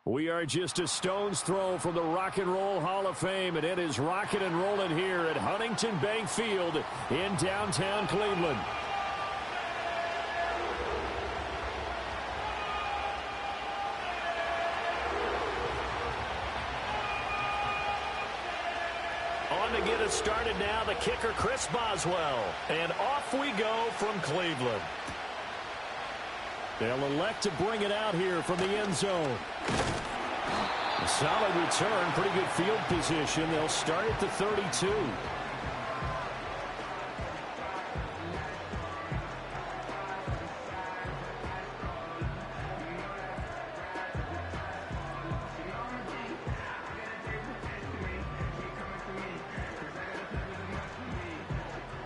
We are just a stone's throw from the Rock and Roll Hall of Fame, and it is rocking and rolling here at Huntington Bank Field in downtown Cleveland. On to get us started now, the kicker, Chris Boswell. And off we go from Cleveland. They'll elect to bring it out here from the end zone. A solid return, pretty good field position. They'll start at the 32.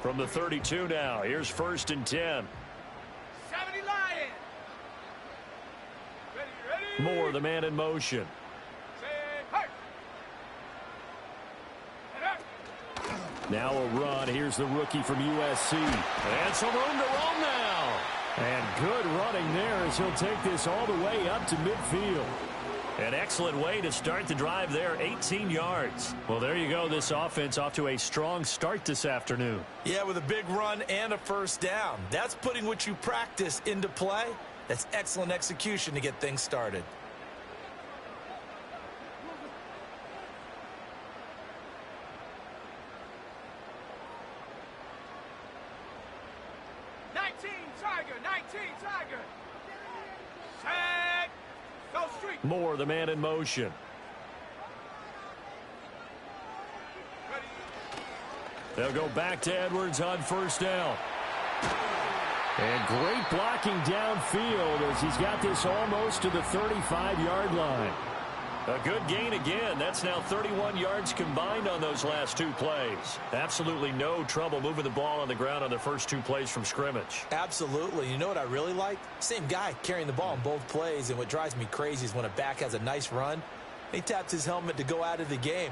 From the 32 now, here's 1st and 10. Moore, the man in motion. Now a run. Here's the rookie from USC. And some room to roam now. And good running there as he'll take this all the way up to midfield. An excellent way to start the drive there, 18 yards. Well, there you go. This offense off to a strong start this afternoon. Yeah, with a big run and a first down. That's putting what you practice into play. That's excellent execution to get things started. Moore, the man in motion. They'll go back to Edwards on 1st down. And great blocking downfield as he's got this almost to the 35-yard line. A good gain again. That's now 31 yards combined on those last 2 plays. Absolutely no trouble moving the ball on the ground on the first 2 plays from scrimmage. Absolutely. You know what I really like? Same guy carrying the ball in both plays, and what drives me crazy is when a back has a nice run, he taps his helmet to go out of the game.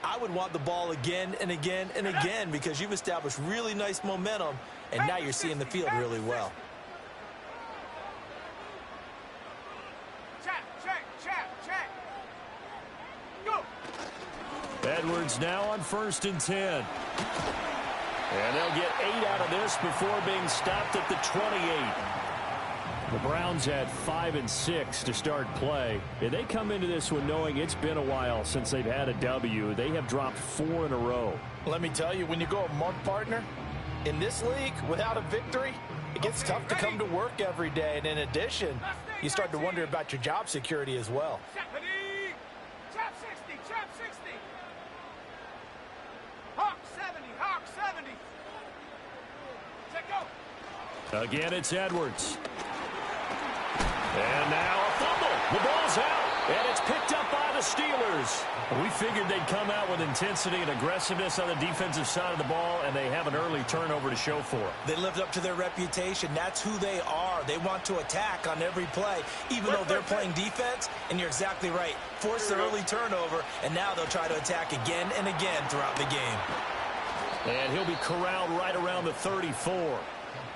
I would want the ball again and again and again because you've established really nice momentum, and now you're seeing the field really well. Edwards now on 1st and 10. And they'll get 8 out of this before being stopped at the 28. The Browns had 5 and 6 to start play. And they come into this one knowing it's been a while since they've had a W. They have dropped 4 in a row. Let me tell you, when you go a month partner, in this league, without a victory, it gets tough to come to work every day. And in addition, you start to wonder about your job security as well. Again, it's Edwards. And now a fumble. The ball's out, and it's picked up by the Steelers. We figured they'd come out with intensity and aggressiveness on the defensive side of the ball, and they have an early turnover to show for it. They lived up to their reputation. That's who they are. They want to attack on every play, even though they're playing defense. And you're exactly right. Force the early turnover, and now they'll try to attack again and again throughout the game. And he'll be corralled right around the 34.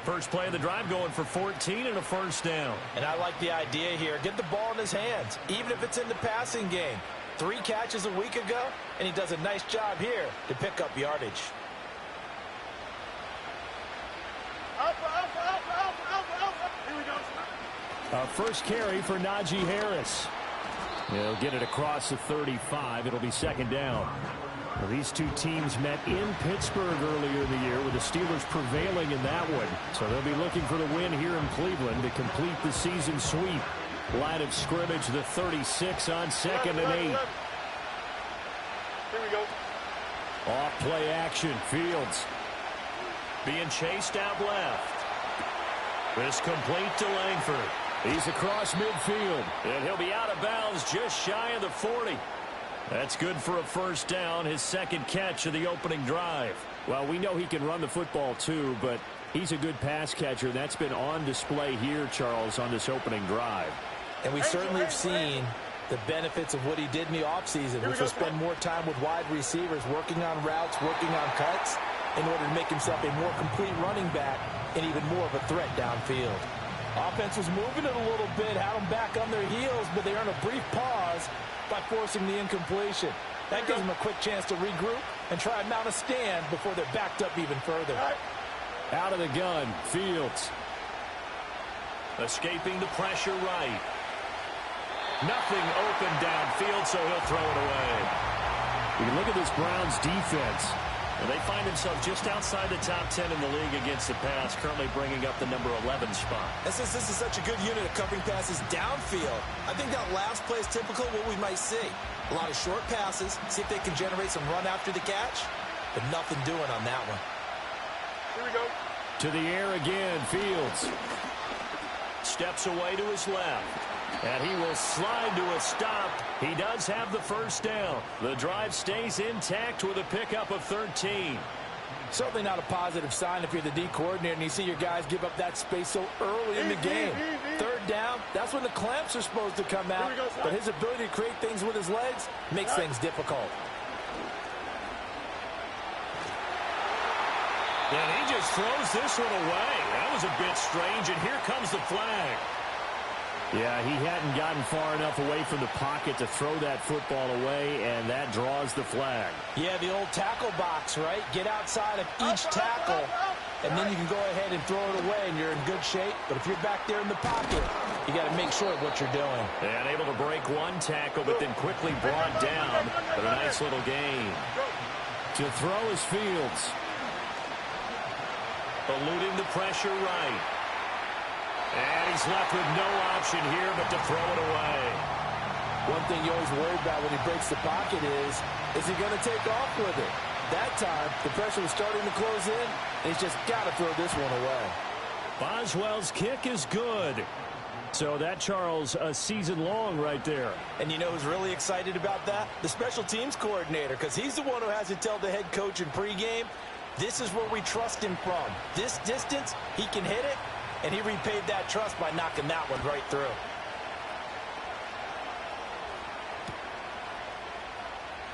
First play of the drive going for 14 and a 1st down. And I like the idea here. Get the ball in his hands, even if it's in the passing game. 3 catches a week ago, and he does a nice job here to pick up yardage. First carry for Najee Harris. He'll get it across the 35. It'll be 2nd down. Well, these 2 teams met in Pittsburgh earlier in the year with the Steelers prevailing in that one. So they'll be looking for the win here in Cleveland to complete the season sweep. Line of scrimmage, the 36 on 2nd and 8. Here we go. Off play action. Fields being chased out left. This complete to Langford. He's across midfield, and he'll be out of bounds just shy of the 40. That's good for a 1st down, his 2nd catch of the opening drive. Well, we know he can run the football too, but he's a good pass catcher. That's been on display here, Charles, on this opening drive. And we certainly have seen the benefits of what he did in the offseason, which was spend more time with wide receivers, working on routes, working on cuts, in order to make himself a more complete running back and even more of a threat downfield. Offense was moving it a little bit, had them back on their heels, but they earned a brief pause by forcing the incompletion. That gives them a quick chance to regroup and try and mount a stand before they're backed up even further. Out of the gun, Fields. Escaping the pressure right. Nothing open downfield, so he'll throw it away. We can look at this Browns defense. And they find themselves just outside the top 10 in the league against the pass, currently bringing up the number 11 spot. And since this is such a good unit of covering passes downfield, I think that last play is typical of what we might see. A lot of short passes, see if they can generate some run after the catch, but nothing doing on that one. Here we go. To the air again, Fields. Steps away to his left. And he will slide to a stop. He does have the first down. The drive stays intact with a pickup of 13. Certainly not a positive sign if you're the D coordinator and you see your guys give up that space so early in the game. Third down, that's when the clamps are supposed to come out. But his ability to create things with his legs makes things difficult. And he just throws this one away. That was a bit strange, and here comes the flag. Yeah, he hadn't gotten far enough away from the pocket to throw that football away, and that draws the flag. Yeah, the old tackle box, right? Get outside of each tackle, and then you can go ahead and throw it away, and you're in good shape. But if you're back there in the pocket, you got to make sure of what you're doing. And able to break one tackle, but then quickly brought down for a nice little gain. To throw is Fields. Eluding the pressure right. And he's left with no option here but to throw it away. One thing you always worry about when he breaks the pocket is he going to take off with it? That time, the pressure was starting to close in, and he's just got to throw this one away. Boswell's kick is good. So that, Charles, a season long right there. And you know who's really excited about that? The special teams coordinator, because he's the one who has to tell the head coach in pregame, this is where we trust him from. This distance, he can hit it. And he repaid that trust by knocking that one right through.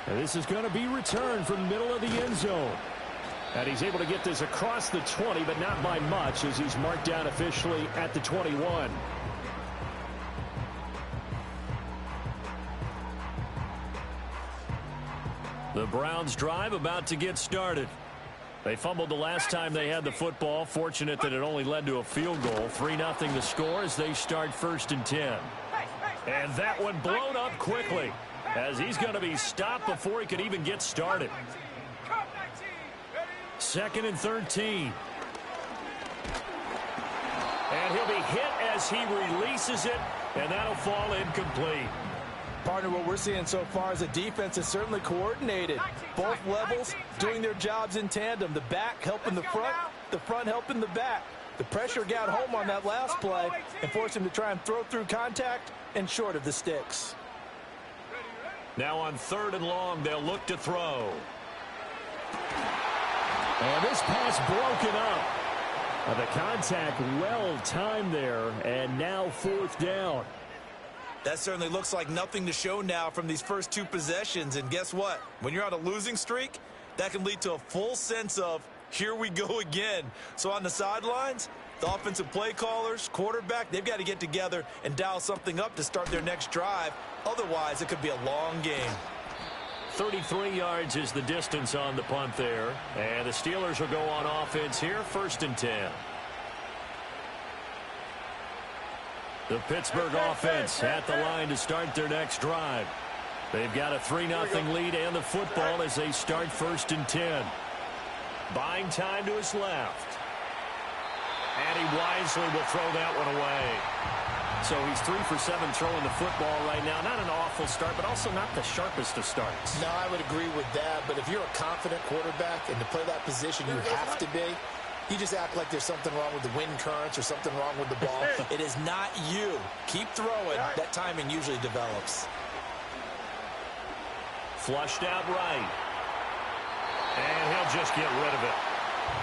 And this is going to be returned from the middle of the end zone. And he's able to get this across the 20, but not by much, as he's marked down officially at the 21. The Browns drive about to get started. They fumbled the last time they had the football. Fortunate that it only led to a field goal. 3-0 the score as they start 1st and 10. And that one blown up quickly as he's going to be stopped before he could even get started. 2nd and 13. And he'll be hit as he releases it, and that'll fall incomplete. Partner, what we're seeing so far is a defense is certainly coordinated. Both levels doing their jobs in tandem. The back helping the front helping the back. The pressure got home on that last play and forced him to try and throw through contact and short of the sticks. Now on 3rd and long, they'll look to throw. And this pass broken up. The contact well timed there, and now 4th down. That certainly looks like nothing to show now from these first 2 possessions. And guess what? When you're on a losing streak, that can lead to a full sense of, here we go again. So on the sidelines, the offensive play callers, quarterback, they've got to get together and dial something up to start their next drive. Otherwise, it could be a long game. 33 yards is the distance on the punt there. And the Steelers will go on offense here, 1st and 10. The Pittsburgh offense at the line to start their next drive. They've got a 3-0 lead and the football as they start 1st and 10. Buying time to his left. And he wisely will throw that one away. So he's 3 for 7 throwing the football right now. Not an awful start, but also not the sharpest of starts. No, I would agree with that. But if you're a confident quarterback and to play that position, you have to be. You just act like there's something wrong with the wind currents or something wrong with the ball. It is not you. Keep throwing. That timing usually develops. Flushed out right. And he'll just get rid of it.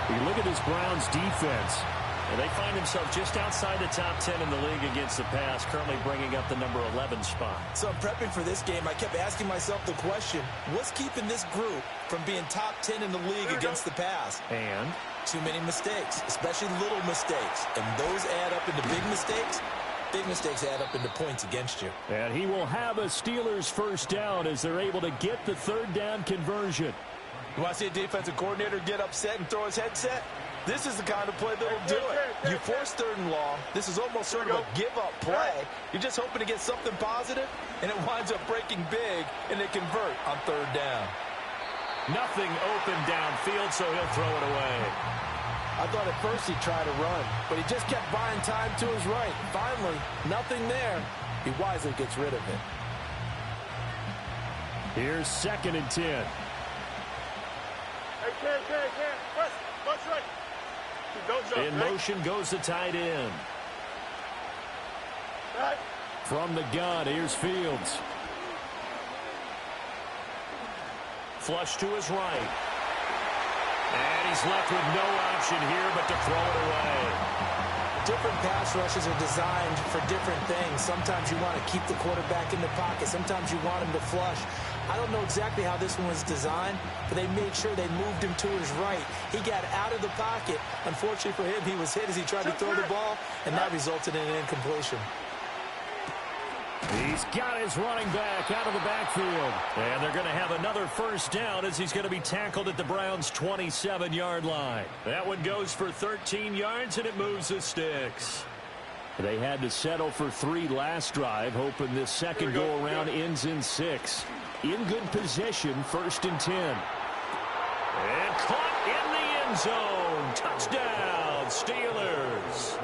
We look at this Browns defense. And they find themselves just outside the top 10 in the league against the pass, currently bringing up the number 11 spot. So I'm prepping for this game. I kept asking myself the question, what's keeping this group from being top 10 in the league against the pass? And too many mistakes, especially little mistakes. And those add up into big mistakes. Big mistakes add up into points against you. And he will have a Steelers first down as they're able to get the third down conversion. You want to see a defensive coordinator get upset and throw his headset? This is the kind of play that'll do it. You force third and long. This is almost sort of a give-up play. You're just hoping to get something positive, and it winds up breaking big, and they convert on third down. Nothing open downfield, so he'll throw it away. I thought at first he'd try to run, but he just kept buying time to his right. Finally, nothing there. He wisely gets rid of it. Here's 2nd and 10. In motion goes the tight end. From the gun, here's Fields. Flush to his right. And he's left with no option here but to throw it away. Different pass rushes are designed for different things. Sometimes you want to keep the quarterback in the pocket. Sometimes you want him to flush. I don't know exactly how this one was designed, but they made sure they moved him to his right. He got out of the pocket. Unfortunately for him, he was hit as he tried to throw the ball, and that resulted in an incompletion. He's got his running back out of the backfield. And they're going to have another first down as he's going to be tackled at the Browns' 27-yard line. That one goes for 13 yards, and it moves the sticks. They had to settle for 3 last drive, hoping this second go-around ends in 6. In good position, 1st and 10. And caught in the end zone. Touchdown, Steelers.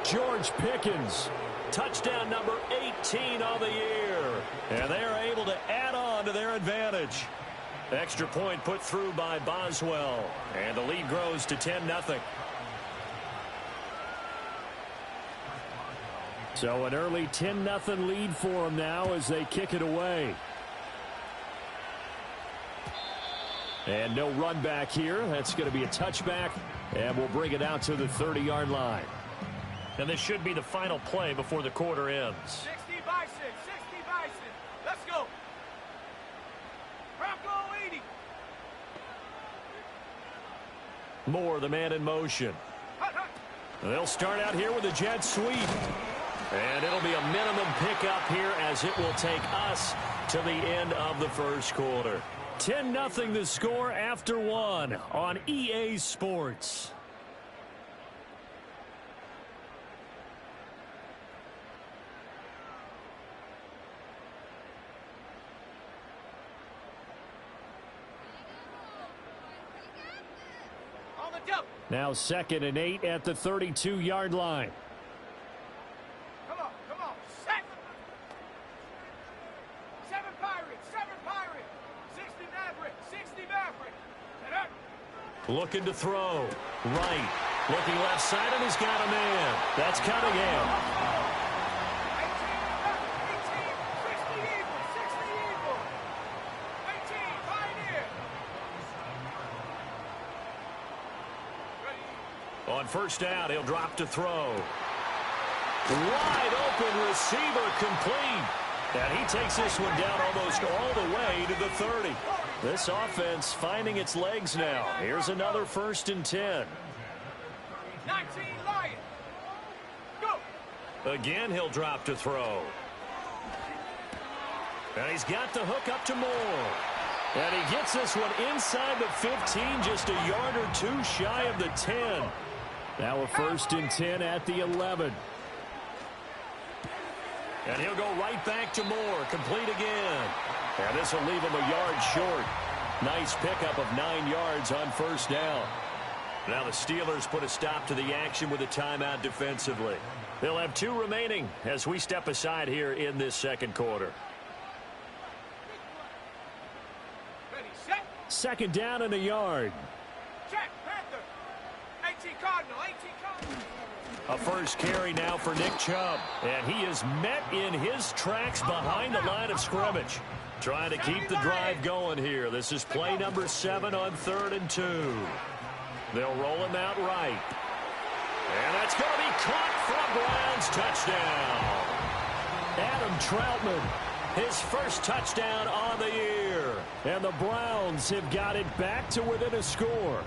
George Pickens. Touchdown number 18 on the year. And they are able to add on to their advantage. Extra point put through by Boswell. And the lead grows to 10-0. So an early 10-0 lead for them now as they kick it away. And no run back here. That's going to be a touchback. And we'll bring it out to the 30-yard line. And this should be the final play before the quarter ends. 60 Bison, 60 Bison. Let's go. Bronco 80. Moore, the man in motion. They'll start out here with a jet sweep. And it'll be a minimum pickup here as it will take us to the end of the first quarter. 10-0 the score after 1 on EA Sports. Now 2nd and 8 at the 32-yard line. Come on, set. 7 Pirates, 60 Maverick, 60 Maverick. Looking to throw. Right. Looking left side, and he's got a man. That's Cunningham. 60 Eagles. 18, Pioneer. On first down, he'll drop to throw. Wide open receiver complete. And he takes this one down almost all the way to the 30. This offense finding its legs now. Here's another 1st and 10. 19 Lion. Go. Again, he'll drop to throw. And he's got the hook up to Moore. And he gets this one inside the 15, just a yard or 2 shy of the 10. Now a 1st and 10 at the 11. And he'll go right back to Moore. Complete again. And this will leave him a yard short. Nice pickup of 9 yards on first down. Now the Steelers put a stop to the action with a timeout defensively. They'll have 2 remaining as we step aside here in this second quarter. Ready, set. 2nd down and a yard. Check, Panther. 18 Cardinal, 18 Cardinal. A first carry now for Nick Chubb. And he is met in his tracks behind the line of scrimmage. Trying to keep the drive going here. This is play number 7 on 3rd and 2. They'll roll him out right. And that's going to be caught for a Browns touchdown. Adam Troutman, his first touchdown on the year. And the Browns have got it back to within a score.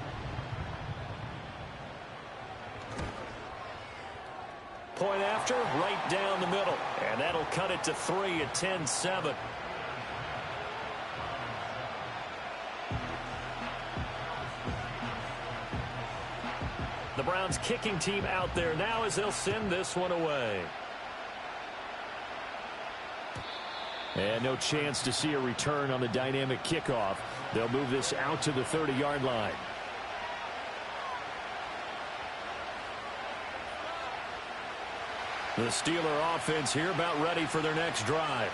point after, right down the middle. And that'll cut it to 3 at 10-7. The Browns kicking team out there now as they'll send this one away. And no chance to see a return on the dynamic kickoff. They'll move this out to the 30-yard line. The Steeler offense here about ready for their next drive.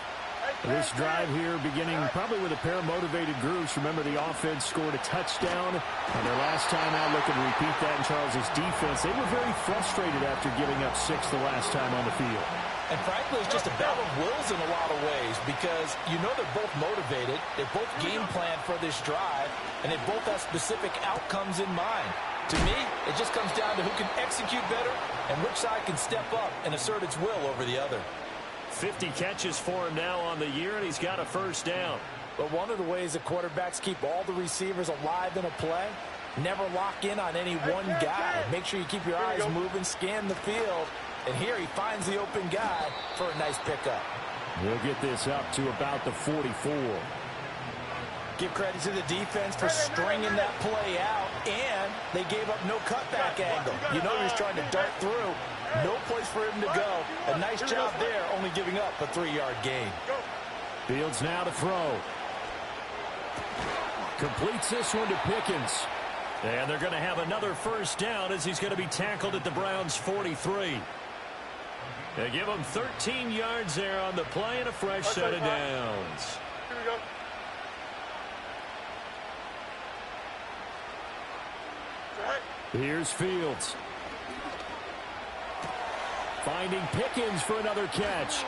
This drive here beginning probably with a pair of motivated groups. Remember, the offense scored a touchdown on their last time out. Looking to repeat that in Charles's defense. They were very frustrated after giving up 6 the last time on the field. And frankly, it's just a battle of wills in a lot of ways because you know they're both motivated. They're both game planned for this drive, and they both have specific outcomes in mind. To me, it just comes down to who can execute better and which side can step up and assert its will over the other. 50 catches for him now on the year, and he's got a first down. But one of the ways that quarterbacks keep all the receivers alive in a play, never lock in on any one guy. Make sure you keep your eyes moving, scan the field. And here he finds the open guy for a nice pickup. We'll get this up to about the 44. Give credit to the defense for stringing that play out, and they gave up no cutback angle. You know he was trying to dart through. No place for him to go. A nice job there, only giving up a 3-yard gain. Fields now to throw. Completes this one to Pickens. And they're going to have another first down as he's going to be tackled at the Browns' 43. They give him 13 yards there on the play and a fresh set of downs. Here we go. Here's Fields. Finding Pickens for another catch.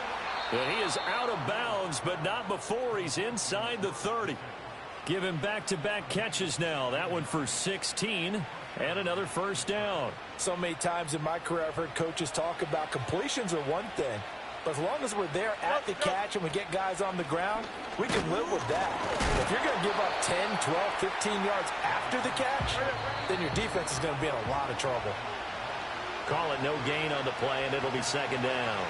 And he is out of bounds, but not before he's inside the 30. Give him back-to-back catches now. That one for 16 and another first down. So many times in my career I've heard coaches talk about completions are one thing. But as long as we're there at the catch and we get guys on the ground, we can live with that. If you're going to give up 10, 12, 15 yards after the catch, then your defense is going to be in a lot of trouble. Call it no gain on the play, and it'll be second down.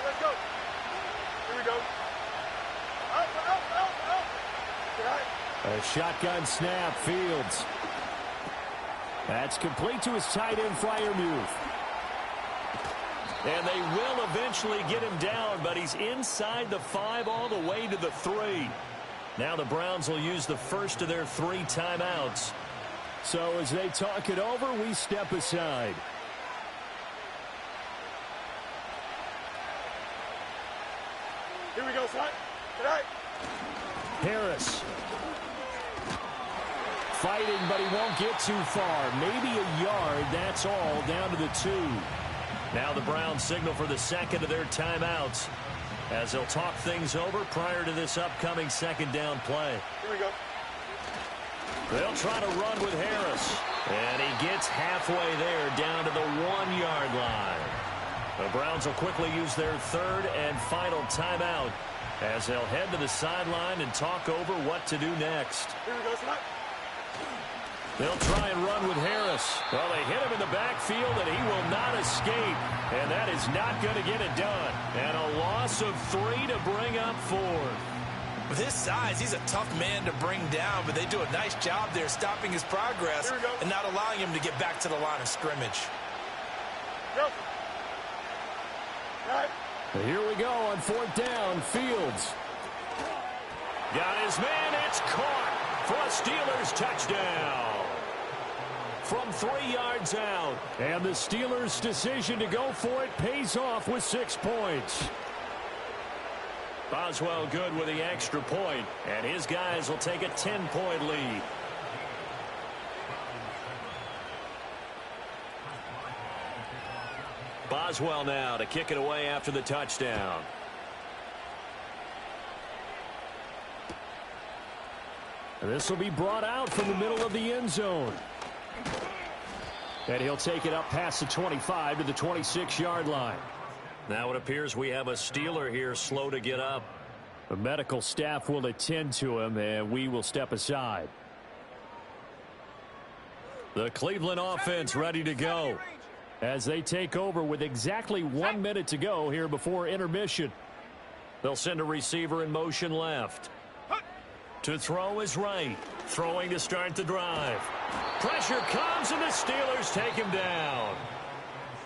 Let's go. Here we go. Up. A shotgun snap, Fields. That's complete to his tight end, Freiermuth. And they will eventually get him down, but he's inside the 5 all the way to the 3. Now the Browns will use the first of their 3 timeouts. So as they talk it over, we step aside. Here we go, son. Tonight. Harris. Fighting, but he won't get too far. Maybe a yard, that's all, down to the 2. Now the Browns signal for the second of their timeouts as they'll talk things over prior to this upcoming second down play. Here we go. They'll try to run with Harris. And he gets halfway there, down to the 1-yard line. The Browns will quickly use their third and final timeout as they'll head to the sideline and talk over what to do next. Here we go, son. They'll try and run with Harris. Well, they hit him in the backfield, and he will not escape. And that is not going to get it done. And a loss of 3 to bring up 4. With his size, he's a tough man to bring down, but they do a nice job there stopping his progress and not allowing him to get back to the line of scrimmage. Go. Right. Here we go on 4th down. Fields. Got his man. It's caught for a Steelers touchdown. From 3 yards out. And the Steelers' decision to go for it pays off with 6 points. Boswell good with the extra point, and his guys will take a 10-point lead. Boswell now to kick it away after the touchdown. And this will be brought out from the middle of the end zone. And he'll take it up past the 25 to the 26-yard line. Now it appears we have a Steeler here slow to get up. The medical staff will attend to him, and we will step aside. The Cleveland offense ready to go as they take over with exactly 1 minute to go here before intermission. They'll send a receiver in motion left. To throw is right. Throwing to start the drive. Pressure comes, and the Steelers take him down.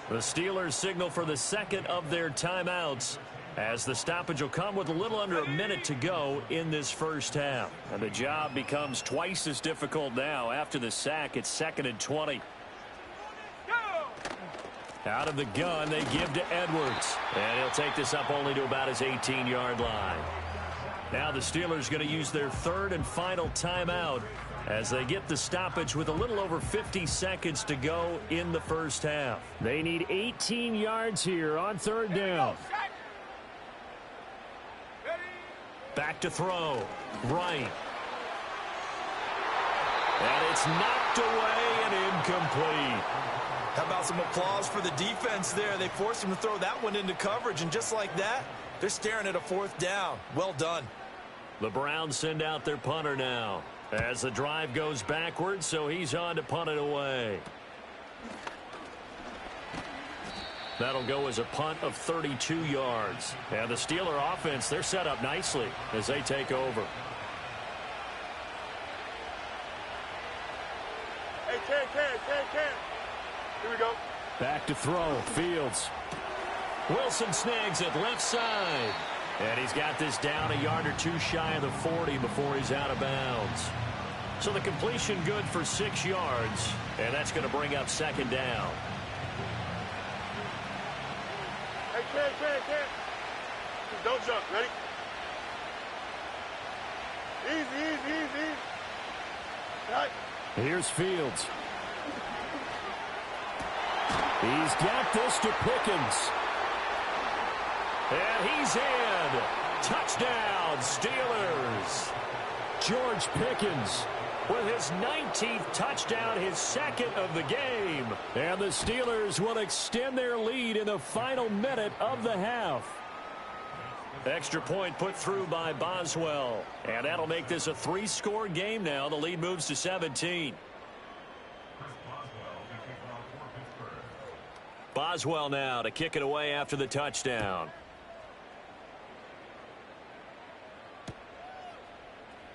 The Steelers signal for the second of their timeouts, as the stoppage will come with a little under a minute to go in this first half. And the job becomes twice as difficult now after the sack. It's 2nd and 20. Out of the gun, they give to Edwards. And he'll take this up only to about his 18-yard line. Now the Steelers going to use their third and final timeout as they get the stoppage with a little over 50 seconds to go in the first half. They need 18 yards here on third down. Back to throw. Right. And it's knocked away and incomplete. How about some applause for the defense there? They forced him to throw that one into coverage, and just like that, they're staring at a fourth down. Well done. The Browns send out their punter now as the drive goes backwards, so he's on to punt it away. That'll go as a punt of 32 yards. And the Steeler offense, they're set up nicely as they take over. Hey, Ken. Here we go. Back to throw. Fields. Wilson snags it left side. And he's got this down a yard or two shy of the 40 before he's out of bounds. So the completion good for 6 yards. And that's going to bring up second down. Hey, Ken. Don't jump. Ready? Easy. Right. Here's Fields. He's got this to Pickens. And he's in. Touchdown, Steelers. George Pickens with his 19th touchdown, his second of the game. And the Steelers will extend their lead in the final minute of the half. Extra point put through by Boswell. And that'll make this a 3-score game now. The lead moves to 17. Boswell now to kick it away after the touchdown.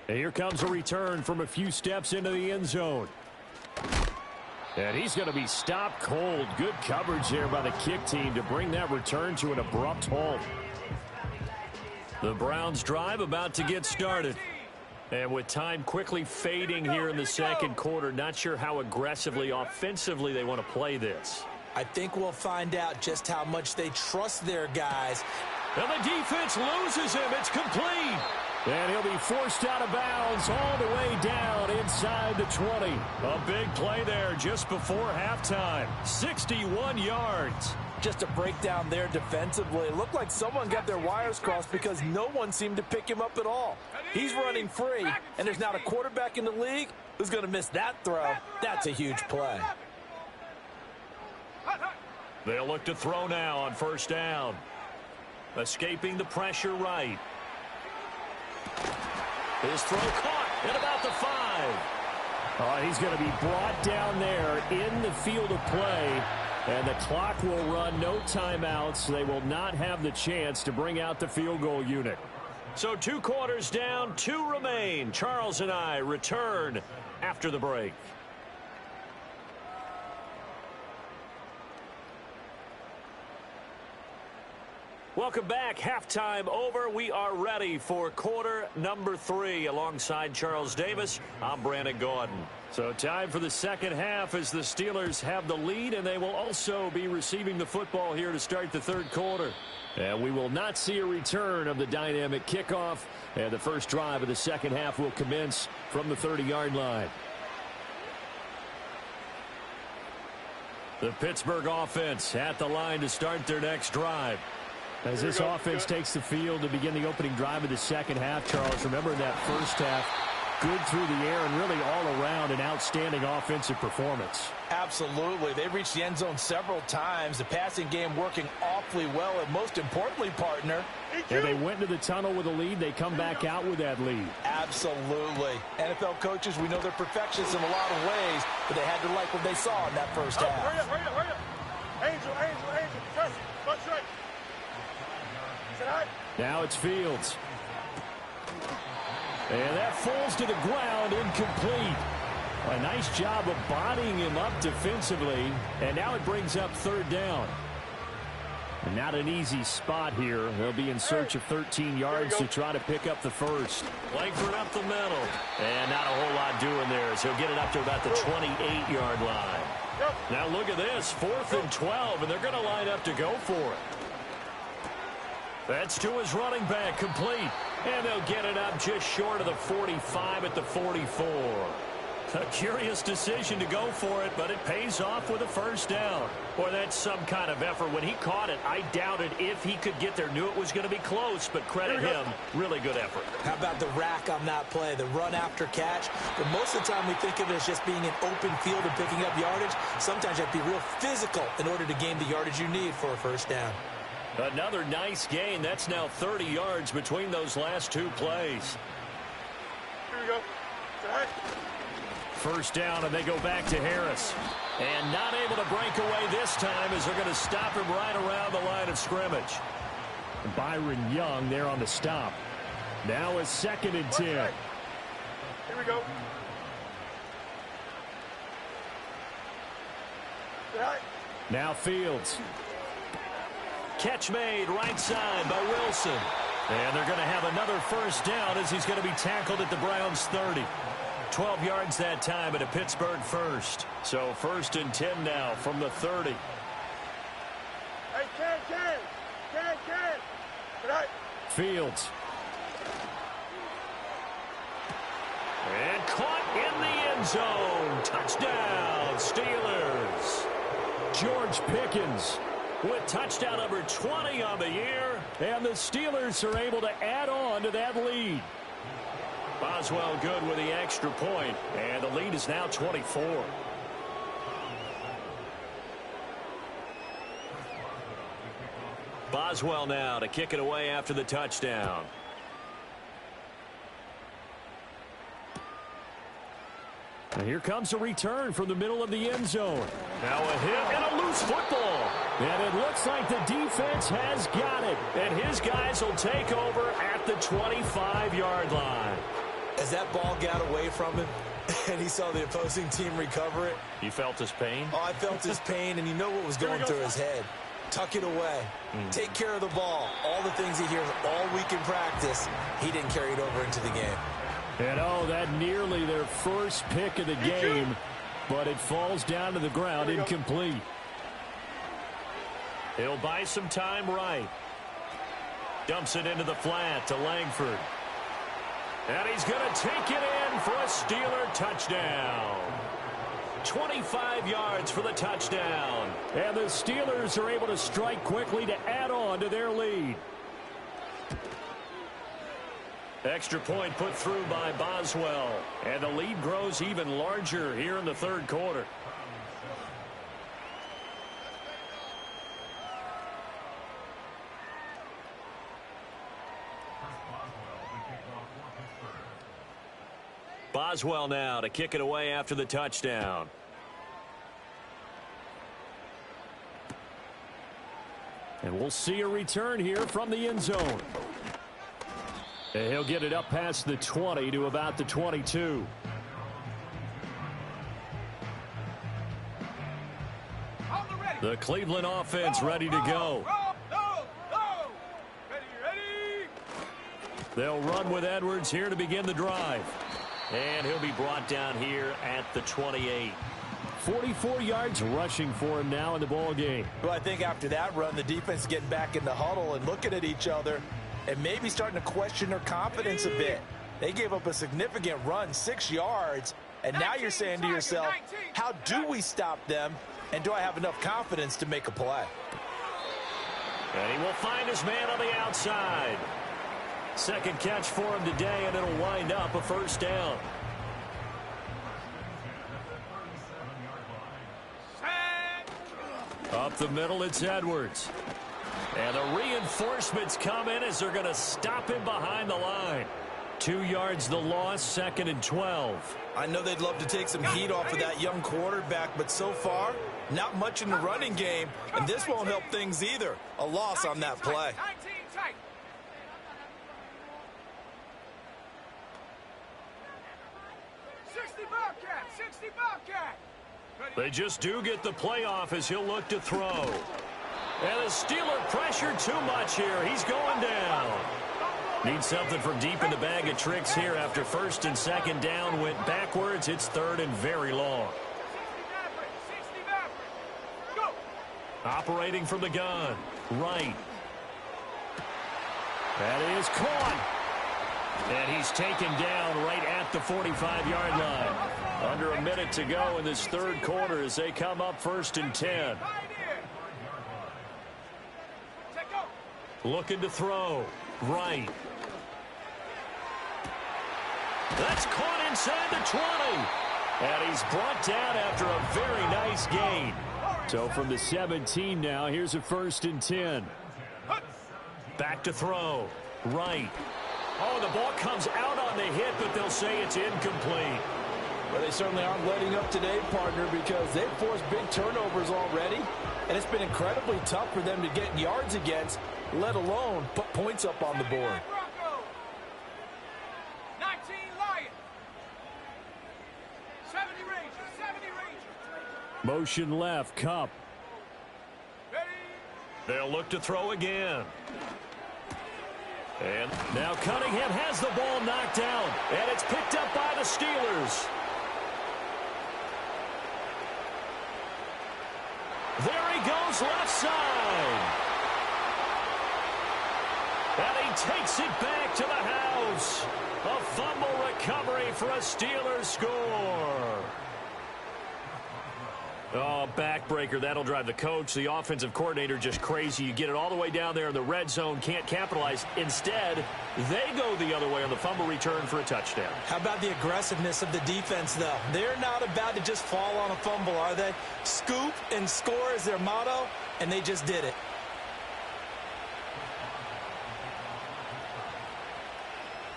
And here comes a return from a few steps into the end zone. And he's going to be stopped cold. Good coverage there by the kick team to bring that return to an abrupt halt. The Browns drive about to get started. And with time quickly fading here in the second quarter, not sure how aggressively, offensively they want to play this. I think we'll find out just how much they trust their guys. And the defense loses him. It's complete. And he'll be forced out of bounds all the way down inside the 20. A big play there just before halftime. 61 yards. Just a breakdown there defensively. It looked like someone got their wires crossed because no one seemed to pick him up at all. He's running free, and there's not a quarterback in the league who's going to miss that throw. That's a huge play. They'll look to throw now on first down. Escaping the pressure right. His throw caught at about the 5. He's going to be brought down there in the field of play. And the clock will run, no timeouts. They will not have the chance to bring out the field goal unit. So 2 quarters down, 2 remain. Charles and I return after the break. Welcome back. Halftime over. We are ready for quarter number 3. Alongside Charles Davis, I'm Brandon Gordon. So time for the second half as the Steelers have the lead, and they will also be receiving the football here to start the third quarter. And we will not see a return of the dynamic kickoff, and the first drive of the second half will commence from the 30-yard line. The Pittsburgh offense at the line to start their next drive. As this offense takes the field to begin the opening drive of the second half, Charles, remember in that first half, Good through the air and really all around an outstanding offensive performance. Absolutely. They reached the end zone several times. The passing game working awfully well. And most importantly, partner, and they went into the tunnel with a lead. They come back out with that lead. Absolutely. NFL coaches, we know they're perfectionists in a lot of ways, but they had to like what they saw in that first half. Hurry up, hurry up, hurry up. Angel. Trust. Watch right. Sit high. Now it's Fields. And that falls to the ground, incomplete. A nice job of bodying him up defensively. And now it brings up third down. And not an easy spot here. They'll be in search of 13 yards to try to pick up the first. Langford up the middle. And not a whole lot doing there as he'll get it up to about the 28-yard line. Now look at this. 4th and 12, and they're going to line up to go for it. That's to his running back, complete. And they'll get it up just short of the 45 at the 44. A curious decision to go for it, but it pays off with a first down. Boy, that's some kind of effort. When he caught it, I doubted if he could get there. Knew it was going to be close, but credit him. Really good effort. How about the rack on that play, the run after catch? But most of the time we think of it as just being an open field and picking up yardage. Sometimes you have to be real physical in order to gain the yardage you need for a first down. Another nice gain. That's now 30 yards between those last two plays. Here we go. Right. First down, and they go back to Harris. And not able to break away this time as they're going to stop him right around the line of scrimmage. Byron Young there on the stop. Now it's 2nd and 10. Here we go. Right. Now Fields. Catch made right side by Wilson. And they're going to have another first down as he's going to be tackled at the Browns 30. 12 yards that time at a Pittsburgh first. So 1st and 10 now from the 30. Hey, Ken. Right. Fields. And caught in the end zone. Touchdown, Steelers. George Pickens with touchdown number 20 on the year. And the Steelers are able to add on to that lead. Boswell good with the extra point. And the lead is now 24. Boswell now to kick it away after the touchdown. And here comes a return from the middle of the end zone. Now a hit and a loose football. And it looks like the defense has got it. And his guys will take over at the 25-yard line. As that ball got away from him and he saw the opposing team recover it. You felt his pain? Oh, I felt his pain, and you know what was going through his head. Tuck it away. Take care of the ball. All the things he hears all week in practice, he didn't carry it over into the game. And oh, that nearly their first pick of the game, but it falls down to the ground, incomplete. He'll buy some time right. Dumps it into the flat to Langford. And he's going to take it in for a Steeler touchdown. 25 yards for the touchdown. And the Steelers are able to strike quickly to add on to their lead. Extra point put through by Boswell. And the lead grows even larger here in the third quarter. Boswell now to kick it away after the touchdown. And we'll see a return here from the end zone. And he'll get it up past the 20 to about the 22. The Cleveland offense ready to go. Ready. They'll run with Edwards here to begin the drive. And he'll be brought down here at the 28. 44 yards rushing for him now in the ball game. Well, I think after that run, the defense is getting back in the huddle and looking at each other and maybe starting to question their confidence a bit. They gave up a significant run, 6 yards, and now you're saying to yourself, how do we stop them, and do I have enough confidence to make a play? And he will find his man on the outside. Second catch for him today, and it'll wind up a first down. Up the middle, it's Edwards. And the reinforcements come in as they're going to stop him behind the line. 2 yards the loss, 2nd and 12. I know they'd love to take some heat off of that young quarterback, but so far, not much in the running game, and this won't help things either. A loss on that play. They just do get the playoff as he'll look to throw. And the Steeler pressure too much here. He's going down. Needs something from deep in the bag of tricks here after 1st and 2nd down went backwards. It's 3rd and very long. Operating from the gun. Right. That is caught. And he's taken down right at the 45-yard line. Under a minute to go in this 3rd quarter as they come up 1st and 10. Looking to throw. Right. That's caught inside the 20. And he's brought down after a very nice gain. So from the 17 now, here's a 1st and 10. Back to throw. Right. Oh, the ball comes out on the hit, but they'll say it's incomplete. Well, they certainly aren't letting up today, partner, because they've forced big turnovers already, and it's been incredibly tough for them to get yards against, let alone put points up on the board. 19 Lions. 70 Rangers. Motion left, Kupp. They'll look to throw again. And now Cunningham has the ball knocked down, and it's picked up by the Steelers. There he goes, left side. And he takes it back to the house. A fumble recovery for a Steelers score. Oh, backbreaker. That'll drive the coach, the offensive coordinator, just crazy. You get it all the way down there in the red zone, can't capitalize. Instead, they go the other way on the fumble return for a touchdown. How about the aggressiveness of the defense, though? They're not about to just fall on a fumble, are they? Scoop and score is their motto, and they just did it.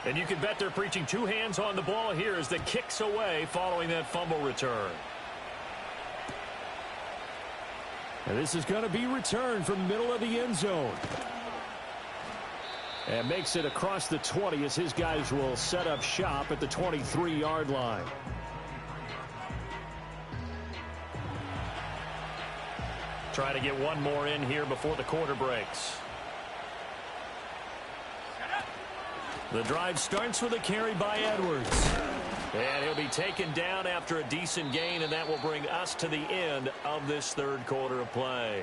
And you can bet they're preaching 2 hands on the ball here as the kicks away following that fumble return. And this is going to be returned from the middle of the end zone. And makes it across the 20 as his guys will set up shop at the 23-yard line. Trying to get one more in here before the quarter breaks. The drive starts with a carry by Edwards. And he'll be taken down after a decent gain, and that will bring us to the end of this 3rd quarter of play.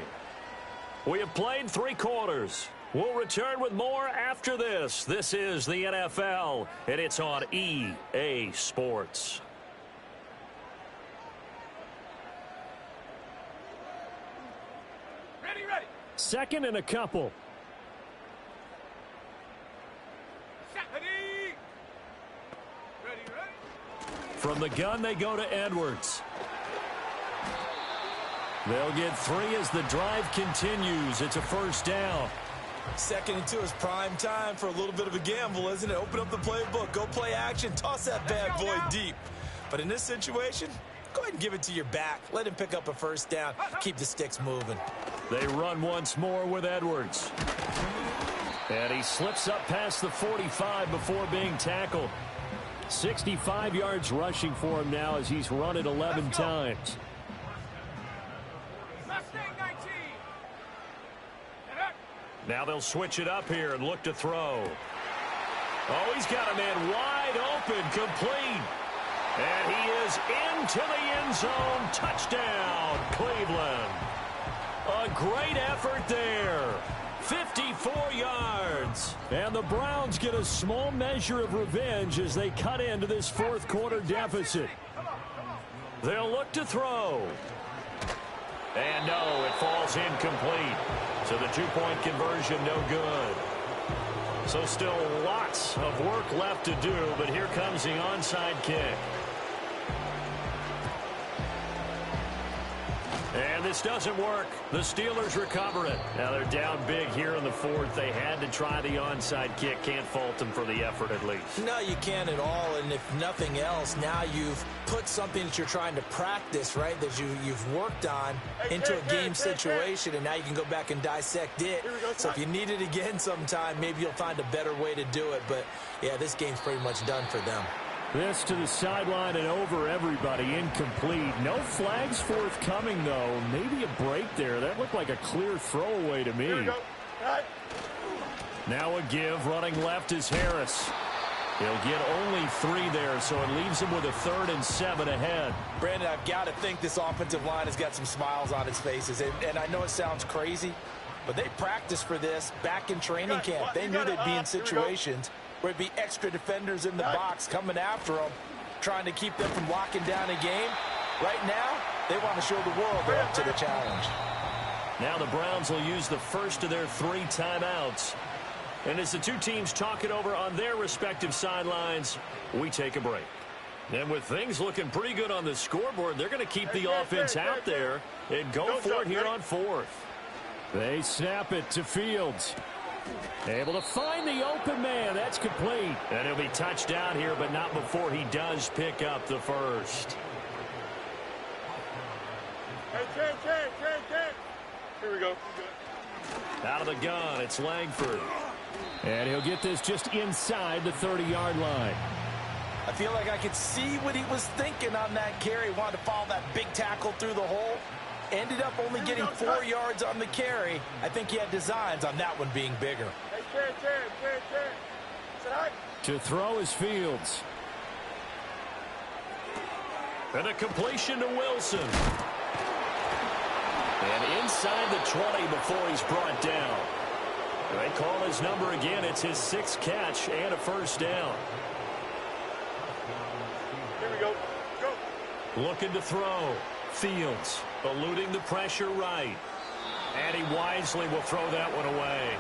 We have played 3 quarters. We'll return with more after this. This is the NFL, and it's on EA Sports. Ready. 2nd and a couple. From the gun, they go to Edwards. They'll get 3 as the drive continues. It's a first down. 2nd and 2 is prime time for a little bit of a gamble, isn't it? Open up the playbook, go play action, toss that bad boy deep. But in this situation, go ahead and give it to your back. Let him pick up a first down. Keep the sticks moving. They run once more with Edwards. And he slips up past the 45 before being tackled. 65 yards rushing for him now as he's run it 11 times. Now they'll switch it up here and look to throw. Oh, he's got a man wide open, complete. And he is into the end zone. Touchdown, Cleveland. A great effort there. 54 yards. And the Browns get a small measure of revenge as they cut into this 4th quarter deficit. They'll look to throw. And no, it falls incomplete. So the 2-point conversion no good. So still lots of work left to do, but here comes the onside kick. And this doesn't work. The Steelers recover it. Now they're down big here in the fourth. They had to try the onside kick. Can't fault them for the effort at least. No, you can't at all. And if nothing else, now you've put something that you're trying to practice, right, that you've worked on into a game situation, and now you can go back and dissect it. So if you need it again sometime, maybe you'll find a better way to do it. But, yeah, this game's pretty much done for them. This to the sideline and over everybody. Incomplete. No flags forthcoming, though. Maybe a break there. That looked like a clear throwaway to me. Here we go. Right. Now a give. Running left is Harris. He'll get only 3 there, so it leaves him with a 3rd and 7 ahead. Brandon, I've got to think this offensive line has got some smiles on its faces. And I know it sounds crazy, but they practiced for this back in training camp. They knew they'd be in situations where it'd be extra defenders in the box coming after them, trying to keep them from locking down a game. Right now, they want to show the world they're up to the challenge. Now the Browns will use the first of their 3 timeouts. And as the two teams talk it over on their respective sidelines, we take a break. And with things looking pretty good on the scoreboard, they're going to keep the offense out there and go for it here on 4th. They snap it to Fields. Able to find the open man. That's complete. And he'll be touched down here, but not before he does pick up the first. Hey, Ken. Here we go. Out of the gun, it's Langford. And he'll get this just inside the 30-yard line. I feel like I could see what he was thinking on that carry. Wanted to follow that big tackle through the hole. Ended up only getting 4 yards on the carry. I think he had designs on that one being bigger. Hey, Ken. To throw is Fields. And a completion to Wilson. And inside the 20 before he's brought down. They call his number again. It's his 6th catch and a first down. Here we go. Go. Looking to throw. Fields eluding the pressure right. And he wisely will throw that one away.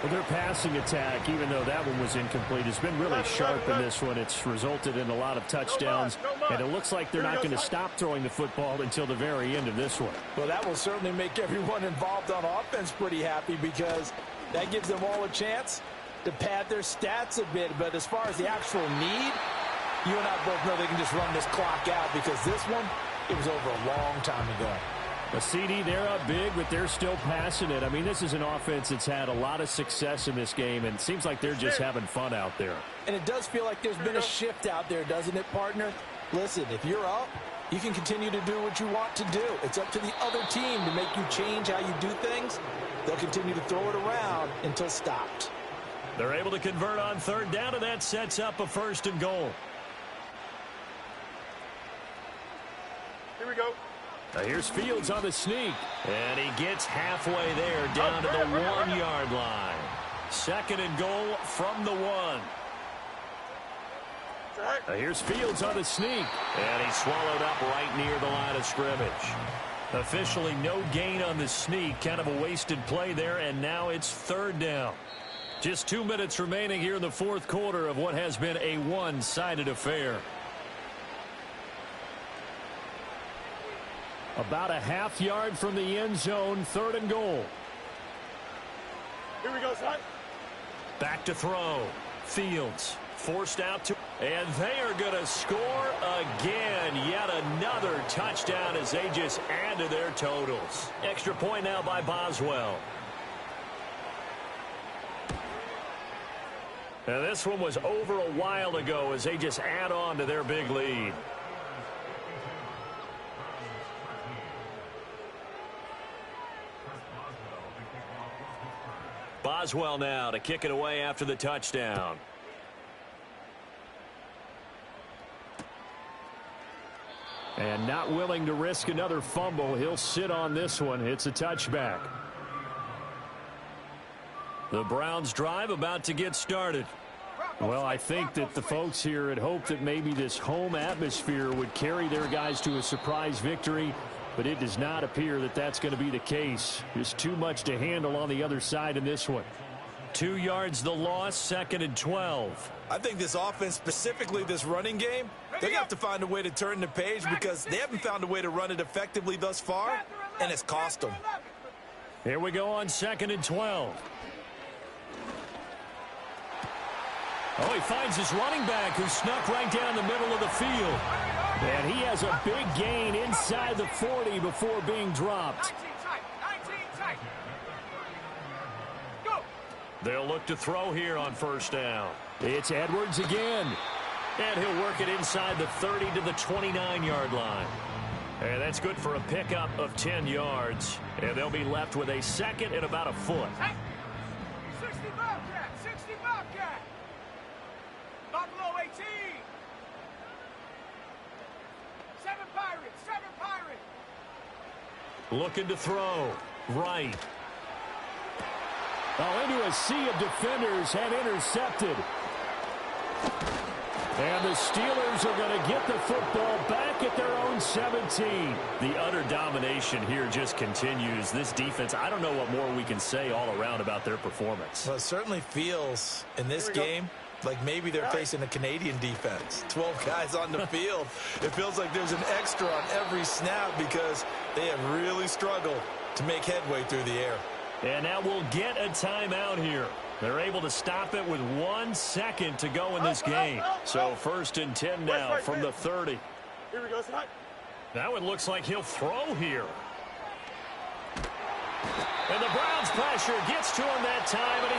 Well, their passing attack, even though that one was incomplete, has been really sharp in this one. It's resulted in a lot of touchdowns, and it looks like they're not going to stop throwing the football until the very end of this one. Well, that will certainly make everyone involved on offense pretty happy because that gives them all a chance to pad their stats a bit. But as far as the actual need, you and I both know they can just run this clock out because this one, it was over a long time ago. A CD, they're up big, but they're still passing it. I mean, this is an offense that's had a lot of success in this game, and it seems like they're just having fun out there. And it does feel like there's been a shift out there, doesn't it, partner? Listen, if you're up, you can continue to do what you want to do. It's up to the other team to make you change how you do things. They'll continue to throw it around until stopped. They're able to convert on 3rd down, and that sets up a 1st and goal. Here we go. Now here's Fields on the sneak. And he gets halfway there down to the 1-yard line. 2nd and goal from the 1. Now here's Fields on the sneak. And he's swallowed up right near the line of scrimmage. Officially no gain on the sneak. Kind of a wasted play there. And now it's 3rd down. Just 2 minutes remaining here in the 4th quarter of what has been a one-sided affair. About a half yard from the end zone, 3rd and goal. Here we go, son. Back to throw. Fields forced out to, and they are going to score again. Yet another touchdown as they just add to their totals. Extra point now by Boswell. And this one was over a while ago as they just add on to their big lead. Boswell now to kick it away after the touchdown. And not willing to risk another fumble. He'll sit on this one. It's a touchback. The Browns drive about to get started. Well, I think that the folks here had hoped that maybe this home atmosphere would carry their guys to a surprise victory, but it does not appear that that's going to be the case. There's too much to handle on the other side in this one. 2 yards the loss, 2nd and 12. I think this offense, specifically this running game, they're going to have to find a way to turn the page because they haven't found a way to run it effectively thus far, and it's cost them. Here we go on 2nd and 12. Oh, he finds his running back who snuck right down the middle of the field. And he has a big gain inside the 40 before being dropped. They'll look to throw here on 1st down. It's Edwards again. And he'll work it inside the 30 to the 29-yard line. And that's good for a pickup of 10 yards. And they'll be left with a 2nd and about a foot. 60 Bobcat, 60 Bobcat. Buffalo 18. 7 Pirates, 7 Pirates. Looking to throw. Right. Oh, into a sea of defenders and intercepted. And the Steelers are going to get the football back at their own 17. The utter domination here just continues. This defense, I don't know what more we can say all around about their performance. Well, it certainly feels in this game like maybe they're facing a Canadian defense. 12 guys on the field. It feels like there's an extra on every snap because they have really struggled to make headway through the air. And now we'll get a timeout here. They're able to stop it with 1 second to go in this game. So 1st and 10 now from the 30. Here we go, Scott. Now it looks like he'll throw here. And the Browns pressure gets to him that time, and he's